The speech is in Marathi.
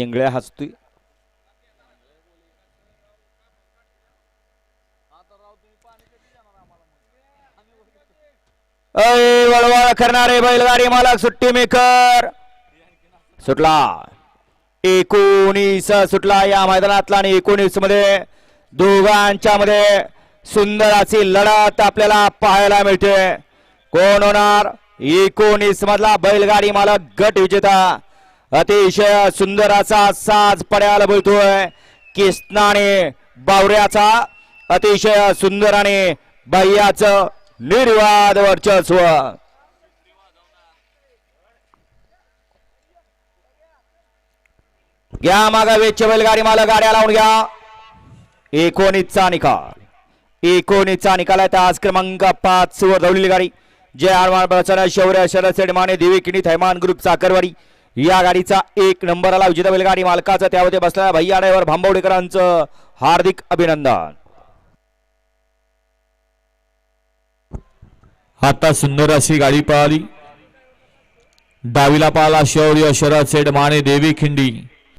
इंगळ्या हसतोय. वळवळ करणारे बैलगाडी मालक सुट्टी मेकर सुटला. 19 सुटला या मैदानातला आणि 19 मध्ये दोघांच्या मध्ये सुंदर अशी लढत आपल्याला पाहायला मिळते. कोण होणार 19 मधला बैलगाडी मालक गट विजेता. अतिशय सुंदर असा साज पड्याला बोलतोय किस्नाने बावऱ्याचा. अतिशय सुंदर आणि बाह्याचं निर्वाद वर्चस्व. घ्या मागा वेच बैलगाडी मालक गाड्या लावून घ्या. 19चा निकाल. 19चा निकाल आहे. आज क्रमांक 5 वर धावलेली गाडी जय हनुमान शौर्य शरद माने देवी किणी थैमान ग्रुप साखरवाडी या गाडीचा 1 नंबरला विजेता बैलगाडी मालकाचं त्यामध्ये बसलेल्या भैया ड्रायव्हर भांबवडेकरांचं हार्दिक अभिनंदन. आता सुंदर अशी गाडी पळाली. डावीला पाला शौर्य शरद माने देवी खिंडी